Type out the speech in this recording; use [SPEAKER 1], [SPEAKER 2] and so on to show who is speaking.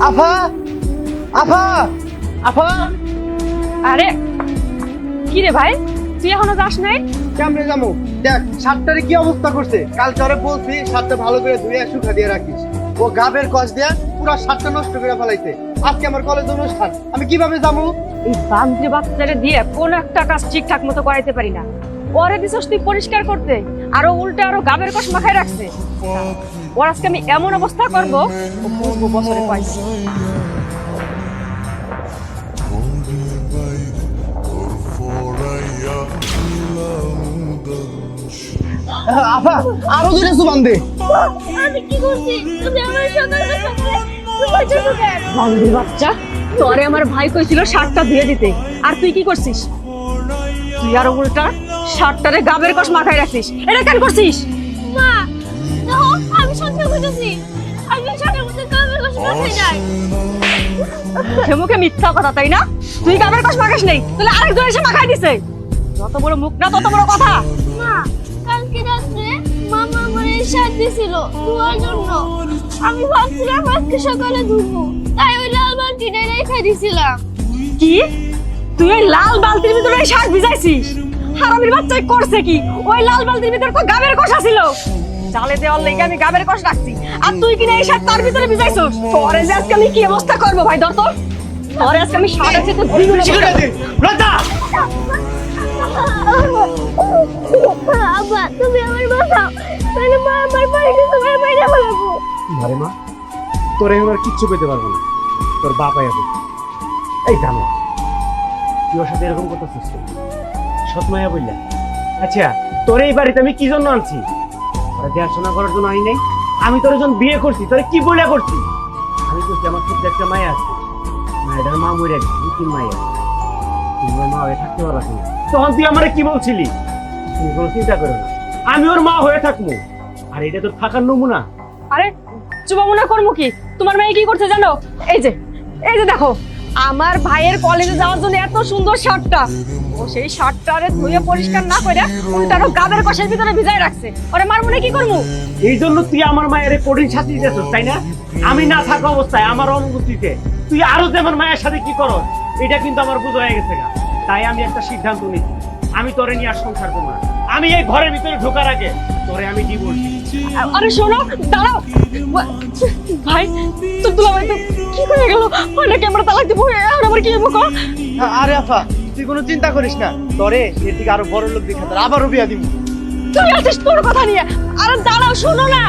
[SPEAKER 1] আফা আফা আফা
[SPEAKER 2] আরে কি রে ভাই, তুই এখনো যাস নাই?
[SPEAKER 1] কেমনে যাবো? দেখ শার্টটারে কি অবস্থা করছে। কাল চরে বলছি শার্টটা ভালো করে ধুয়ে শুকা দিয়ে রাখিস। ও গাবের কষ দিয়ে পুরো শার্টটা নষ্ট করে ফেলাইছে। আজকে আমার কলেজ অনুষ্ঠান, আমি কিভাবে যাবো?
[SPEAKER 2] এই বান্দ্রি বাচ্চারে দিয়ে কোন একটা কাজ ঠিকঠাক মতো করাইতে পারি না। ওরে দিছস তুই পরিষ্কার করতে, আরো উল্টে আরো গাবের কষ মাখায় রাখছে। ওর আজকে আমি এমন অবস্থা করবো, ও বুঝবো বছরে কয়টা।
[SPEAKER 1] আফা আরো দূরে সুবান দে।
[SPEAKER 3] আমি কি করছি? তুমি আমার সকালে
[SPEAKER 2] বান্দ্রি বাচ্চা, তোরে আমার ভাই কইছিল শার্টটা ধুয়ে দিতে, আর তুই কি করছিস? তুই আরো উল্টা শার্টটারে গাবের কষ মাখায় রাখছিস। এটা কেন করছিস?
[SPEAKER 3] মা, দেখো আমি সত্যি বলতেছি। আমি সকালের মধ্যে কামের কাছে বসে যাই।
[SPEAKER 2] সে মুখে মিথ্যা কথা, তাই না? তুই গাবের কষ মাখাস নেই, তাহলে আরেকজন এসে মাখায় দিছে। যত বড় মুখ না তত বড় কথা।
[SPEAKER 3] মা, কালকে রাত্রে মামা আমার এই শার্ট দিছিল ধোয়ার জন্য। আমি ভাবছিলাম আজকে সকালে ধুবো, তাই ওই লাল বালতিটাই রেখে দিছিলাম।
[SPEAKER 2] কি তুই ওই লাল বালতির ভিতরে এই শার্ট ভিজাইছিস? হারামির বাচ্চাই করছে কি? ওই লাল বালতির ভিতরে তো গাবের কষা ছিল। জালে দেওয়ার লেগে আমি গাবের কষ রাখছি, আর তুই কিনা এই শার্ট তার ভিতরে ভিজাইছিস। তোরে যে আজকে আমি কি অবস্থা করবো ভাই, ধর তো। তোরে আজকে আমি শার্ট আছে তো দ্বিগুণ অবস্থা করবো।
[SPEAKER 1] লতা
[SPEAKER 3] আব্বা, তুমি আমার বাঁচাও, তাহলে মা আমার বাড়িতে সবাই বাইরে ফেলাবো।
[SPEAKER 4] আরে মা, তোরে এবার কিচ্ছু পেতে পারবো না, তোর বাপাই হবে। এই জানো তুই ওর সাথে এরকম করতেছিস সৎ মায়া বললা? আচ্ছা তোর এই বাড়িতে আমি কি জন্য আনছি? তোরা দেখাশোনা করার জন্য আনি নাই? আমি তোর যখন বিয়ে করছি তোরে কি বলে করছি? আমি করছি আমার ছোট্ট একটা মায়া আছে, মায়ের মা মরে গেছে, নতুন মায়া। তুমি মা হয়ে থাকতে পারো না, তখন তুই আমারে কি বলছিলি? তুমি কোনো চিন্তা করো না, আমি ওর মা হয়ে থাকবো। আর এটা তো থাকার নমুনা।
[SPEAKER 2] আরে চুপা মনে করবো কি? তোমার মেয়ে কি করছে জানো? এই যে দেখো, আমার ভাইয়ের কলেজে যাওয়ার জন্য এত সুন্দর শার্টটা, ও সেই শার্টটারে ধুয়ে পরিষ্কার না করে উল্টারও গাবের কষের ভিতরে ভিজায় রাখছে। ওরে মার মনে কি করবো?
[SPEAKER 4] এই জন্য তুই আমার মায়ের কঠিন শাস্তি দিয়েছিস, তাই না? আমি না থাকা অবস্থায় আমার অনুপস্থিতিতে তুই আরো যে আমার মায়ের সাথে কি করস, এটা কিন্তু আমার বুঝ হয়ে গেছে গা। তাই আমি একটা সিদ্ধান্ত নিচ্ছি, আমি তোরে নিয়ে আর সংসার করবো না। আমি এই ঘরের ভিতরে ঢোকার আগে তোরে আমি ডিভোর্স দিচ্ছি।
[SPEAKER 2] আরে শোনো, দাঁড়াও ভাই, তো দুলাভাই তো কি করে গেল? অনেকে আমরা তালাক দিব, আর আমার কি হবো?
[SPEAKER 1] আরে আফা তুই কোনো চিন্তা করিস না, তোরে এর দিকে আরো বড় লোক দেখাতে আবারও বিয়া দিব।
[SPEAKER 2] তুই আছিস তোর কথা নিয়ে। আরে দাঁড়াও, শোনো না।